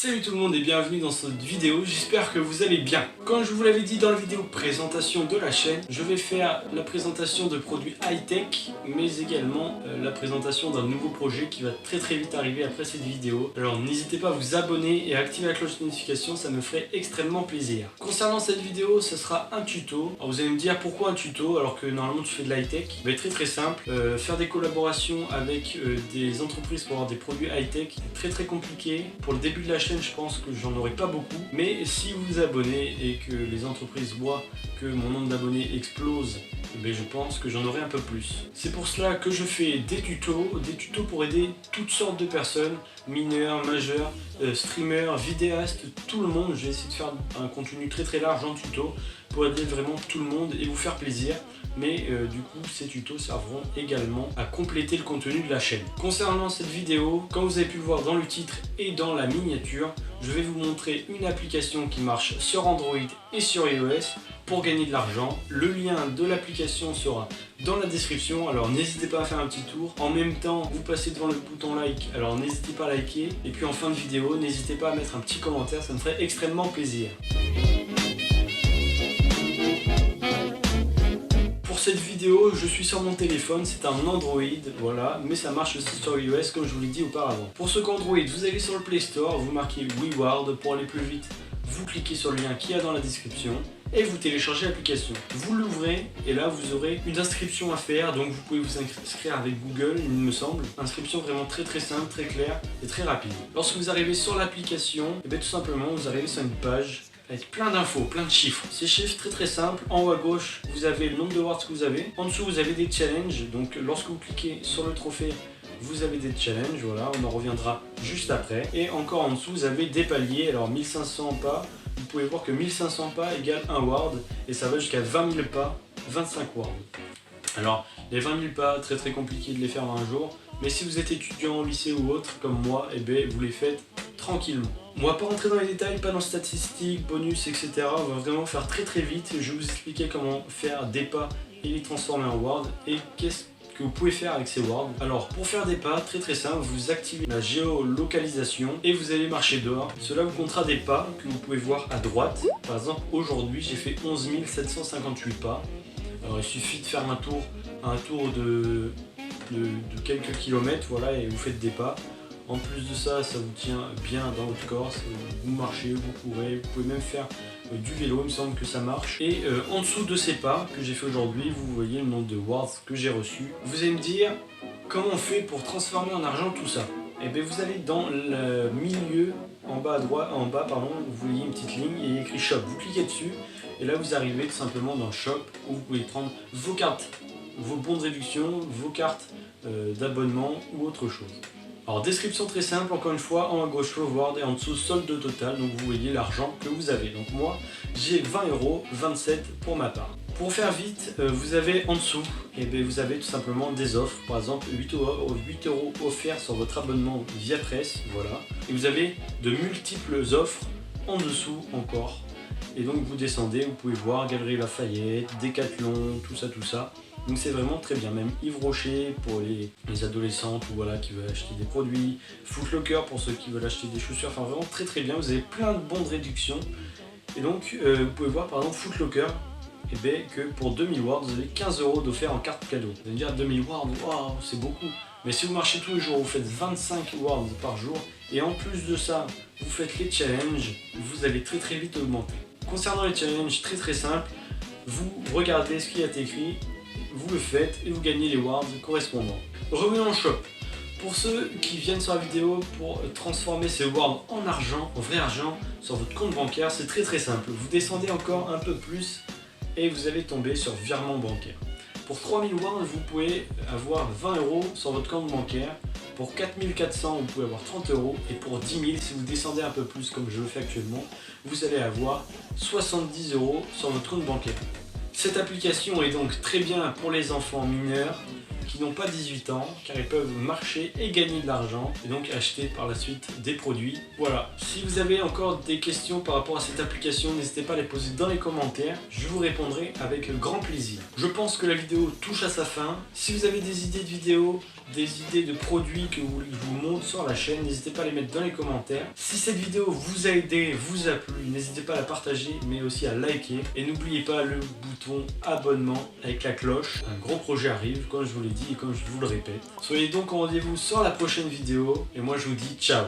Salut tout le monde et bienvenue dans cette vidéo, j'espère que vous allez bien. Comme je vous l'avais dit dans la vidéo présentation de la chaîne, je vais faire la présentation de produits high-tech, mais également la présentation d'un nouveau projet qui va très vite arriver après cette vidéo. Alors n'hésitez pas à vous abonner et à activer la cloche de notification, ça me ferait extrêmement plaisir. Concernant cette vidéo, ce sera un tuto. Alors vous allez me dire pourquoi un tuto alors que normalement tu fais de l'high-tech. Très simple, faire des collaborations avec des entreprises pour avoir des produits high-tech, c'est très compliqué. Pour le début de la chaîne, je pense que j'en aurai pas beaucoup, mais si vous vous abonnez et que les entreprises voient que mon nombre d'abonnés explose, je pense que j'en aurai un peu plus. C'est pour cela que je fais des tutos pour aider toutes sortes de personnes, mineurs, majeurs, streamers, vidéastes, tout le monde. Je vais essayer de faire un contenu très large en tuto pour aider vraiment tout le monde et vous faire plaisir. Mais du coup, ces tutos serviront également à compléter le contenu de la chaîne. Concernant cette vidéo, comme vous avez pu le voir dans le titre et dans la miniature, je vais vous montrer une application qui marche sur Android et sur iOS pour gagner de l'argent. Le lien de l'application sera dans la description, alors n'hésitez pas à faire un petit tour. En même temps, vous passez devant le bouton like, alors n'hésitez pas à liker. Et puis en fin de vidéo, n'hésitez pas à mettre un petit commentaire, ça me ferait extrêmement plaisir. Pour cette vidéo, je suis sur mon téléphone, c'est un Android, voilà, mais ça marche aussi sur iOS comme je vous l'ai dit auparavant. Pour ceux qu'Android, vous allez sur le Play Store, vous marquez WeWard, pour aller plus vite, vous cliquez sur le lien qu'il y a dans la description et vous téléchargez l'application. Vous l'ouvrez et là vous aurez une inscription à faire, donc vous pouvez vous inscrire avec Google, il me semble. Inscription vraiment très simple, très claire et très rapide. Lorsque vous arrivez sur l'application, tout simplement vous arrivez sur une page avec plein d'infos, plein de chiffres. Ces chiffres très simples. En haut à gauche, vous avez le nombre de wards que vous avez. En dessous, vous avez des challenges. Donc lorsque vous cliquez sur le trophée, vous avez des challenges. Voilà, on en reviendra juste après. Et encore en dessous, vous avez des paliers. Alors 1500 pas. Vous pouvez voir que 1500 pas égale 1 ward. Et ça va jusqu'à 20 000 pas, 25 wards. Alors, les 20 000 pas, très compliqué de les faire en un jour. Mais si vous êtes étudiant au lycée ou autre, comme moi, vous les faites tranquillement. On va pas rentrer dans les détails, pas dans statistiques, bonus, etc. On va vraiment faire très vite. Je vais vous expliquer comment faire des pas et les transformer en ward et qu'est-ce que vous pouvez faire avec ces wards. Alors pour faire des pas, très simple, vous activez la géolocalisation et vous allez marcher dehors. Cela vous comptera des pas que vous pouvez voir à droite. Par exemple, aujourd'hui, j'ai fait 11 758 pas. Alors il suffit de faire un tour de quelques kilomètres, voilà, et vous faites des pas. En plus de ça, ça vous tient bien dans votre corps, vous marchez, vous courez, vous pouvez même faire du vélo, il me semble que ça marche. Et en dessous de ces pas que j'ai fait aujourd'hui, vous voyez le nombre de wards que j'ai reçus. Vous allez me dire, comment on fait pour transformer en argent tout ça? Vous allez dans le milieu, en bas, vous voyez une petite ligne et il y a écrit Shop. Vous cliquez dessus et là vous arrivez tout simplement dans Shop où vous pouvez prendre vos cartes, vos bons de réduction, vos cartes d'abonnement ou autre chose. Alors description très simple, encore une fois, en haut à gauche Reward et en dessous solde total, donc vous voyez l'argent que vous avez. Donc moi j'ai 20,27 € pour ma part. Pour faire vite, vous avez en dessous, vous avez tout simplement des offres, par exemple 8 € offerts sur votre abonnement via presse, voilà. Et vous avez de multiples offres en dessous encore. Et donc vous descendez, vous pouvez voir Galerie Lafayette, Decathlon, tout ça. Donc c'est vraiment très bien, même Yves Rocher pour les adolescentes ou voilà, qui veulent acheter des produits, Foot Locker pour ceux qui veulent acheter des chaussures, enfin vraiment très bien, vous avez plein de bons de réduction. Et donc vous pouvez voir par exemple Foot Locker, que pour 2000 wards, vous avez 15 € d'offert en carte cadeau. Vous allez me dire 2000 wards, waouh, c'est beaucoup. Mais si vous marchez tous les jours, vous faites 25 wards par jour, et en plus de ça, vous faites les challenges, vous allez très vite augmenter. Concernant les challenges, très simple, vous regardez ce qui a été écrit, vous le faites et vous gagnez les wards correspondants. Revenons au shop. Pour ceux qui viennent sur la vidéo pour transformer ces wards en argent, en vrai argent, sur votre compte bancaire, c'est très simple. Vous descendez encore un peu plus et vous allez tomber sur virement bancaire. Pour 3000 wards, vous pouvez avoir 20 € sur votre compte bancaire. Pour 4400, vous pouvez avoir 30 €. Et pour 10 000, si vous descendez un peu plus comme je le fais actuellement, vous allez avoir 70 € sur votre compte bancaire. Cette application est donc très bien pour les enfants mineurs, qui n'ont pas 18 ans, car ils peuvent marcher et gagner de l'argent, et donc acheter par la suite des produits. Voilà, si vous avez encore des questions par rapport à cette application, n'hésitez pas à les poser dans les commentaires, je vous répondrai avec grand plaisir. Je pense que la vidéo touche à sa fin. Si vous avez des idées de vidéos, des idées de produits que vous voulez que je vous montre sur la chaîne, n'hésitez pas à les mettre dans les commentaires. Si cette vidéo vous a aidé, vous a plu, n'hésitez pas à la partager, mais aussi à liker. Et n'oubliez pas le bouton abonnement avec la cloche. Un gros projet arrive, comme je vous l'ai dit et comme je vous le répète. Soyez donc au rendez-vous sur la prochaine vidéo. Et moi je vous dis ciao.